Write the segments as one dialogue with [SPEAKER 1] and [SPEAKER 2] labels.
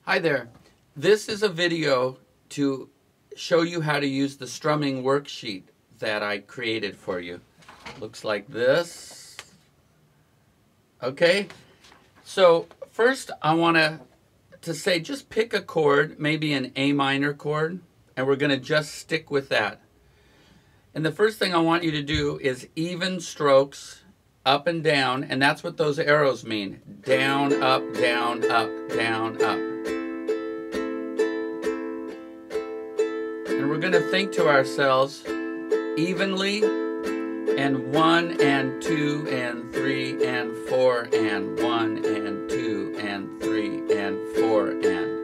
[SPEAKER 1] Hi there. This is a video to show you how to use the strumming worksheet that I created for you. Looks like this. Okay, so first I want to say just pick a chord, maybe an A minor chord, and we're going to just stick with that. And the first thing I want you to do is even strokes up and down, and that's what those arrows mean. Down, up, down, up, down, up. And we're going to think to ourselves evenly, and 1 and 2 and 3 and 4 and 1 and 2 and 3 and 4 and.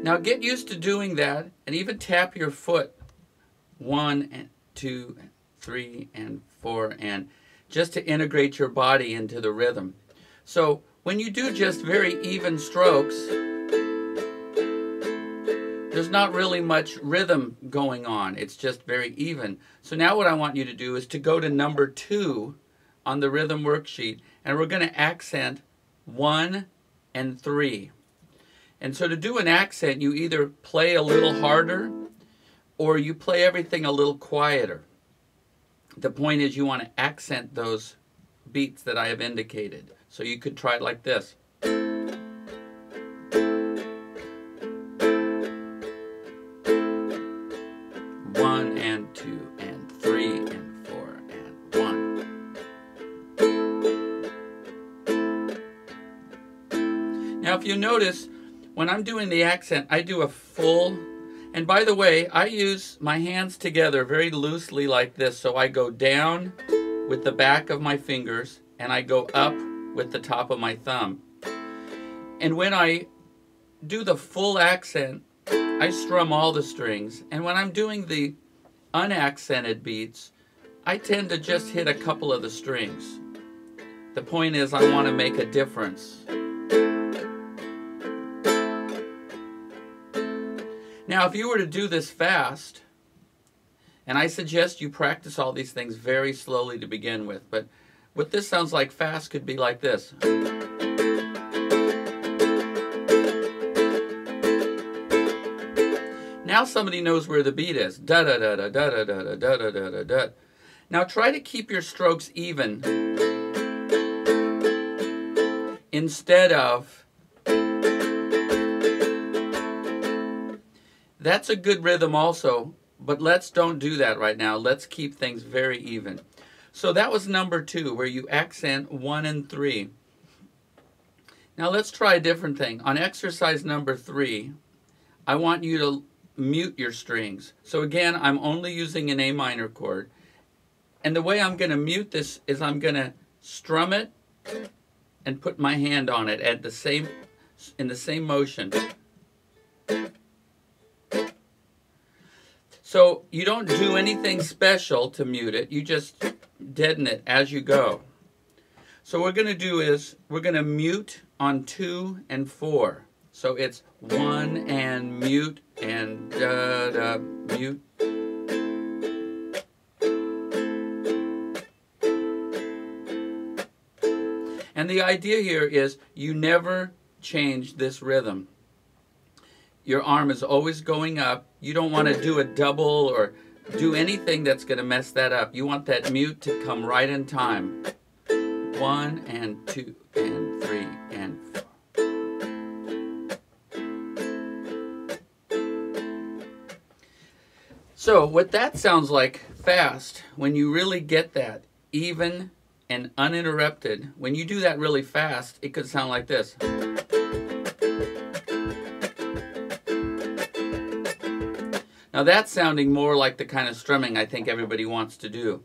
[SPEAKER 1] Now get used to doing that, and even tap your foot 1 and 2 and 3 and 4 and, just to integrate your body into the rhythm. So when you do just very even strokes, there's not really much rhythm going on. It's just very even. So now what I want you to do is to go to number 2 on the rhythm worksheet, and we're going to accent 1 and 3. And so to do an accent, you either play a little harder or you play everything a little quieter. The point is you want to accent those beats that I have indicated. So you could try it like this. 1 and 2 and 3 and 4 and 1. Now if you notice, when I'm doing the accent, I do a full, and by the way, I use my hands together very loosely like this. So I go down with the back of my fingers, and I go up with the top of my thumb. And when I do the full accent, I strum all the strings. And when I'm doing the unaccented beats, I tend to just hit a couple of the strings. The point is I want to make a difference. Now, if you were to do this fast, and I suggest you practice all these things very slowly to begin with, but what this sounds like fast could be like this. Now somebody knows where the beat is. Da da da da da da da da da da da da. Now try to keep your strokes even instead of. That's a good rhythm also, but don't do that right now. Let's keep things very even. So that was number 2, where you accent 1 and 3. Now let's try a different thing. On exercise number 3, I want you to mute your strings. So again, I'm only using an A minor chord. And the way I'm going to mute this is I'm going to strum it and put my hand on it in the same motion. So you don't do anything special to mute it, you just deaden it as you go. So what we're going to do is we're going to mute on 2 and 4. So it's 1 and mute and da da mute. And the idea here is you never change this rhythm. Your arm is always going up. You don't want to do a double or do anything that's going to mess that up. You want that mute to come right in time. 1 and 2 and 3 and 4. So what that sounds like fast, when you really get that even and uninterrupted, when you do that really fast, it could sound like this. Now that's sounding more like the kind of strumming I think everybody wants to do.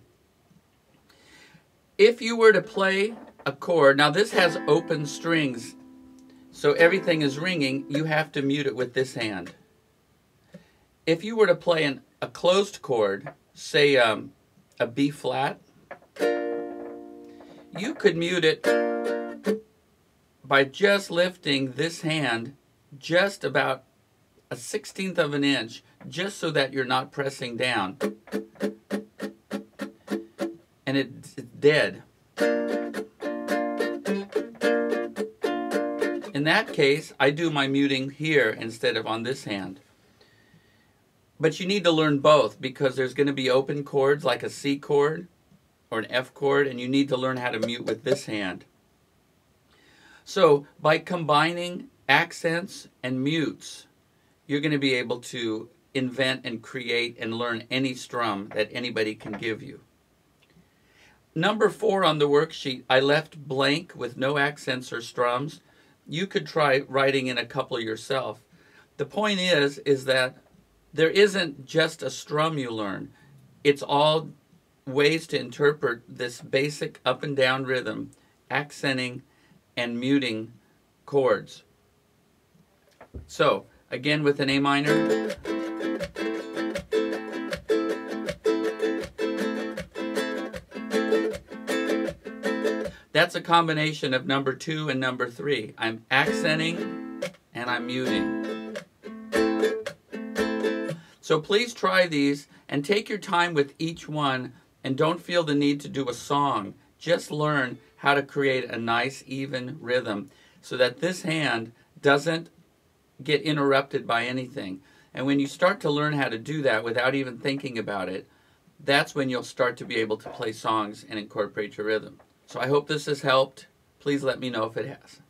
[SPEAKER 1] If you were to play a chord, now this has open strings, so everything is ringing, you have to mute it with this hand. If you were to play a closed chord, say a B flat, you could mute it by just lifting this hand just about a 1/16 of an inch, just so that you're not pressing down. and it's dead. In that case, I do my muting here instead of on this hand. But you need to learn both, because there's going to be open chords like a C chord or an F chord, and you need to learn how to mute with this hand. So by combining accents and mutes, you're going to be able to invent and create and learn any strum that anybody can give you. Number 4 on the worksheet, I left blank with no accents or strums. You could try writing in a couple yourself. The point is that there isn't just a strum you learn. It's all ways to interpret this basic up and down rhythm, accenting and muting chords. So, again with an A minor. That's a combination of number 2 and number 3. I'm accenting and I'm muting. So please try these and take your time with each one, and don't feel the need to do a song. Just learn how to create a nice even rhythm so that this hand doesn't get interrupted by anything. And when you start to learn how to do that without even thinking about it, that's when you'll start to be able to play songs and incorporate your rhythm. So I hope this has helped. Please let me know if it has.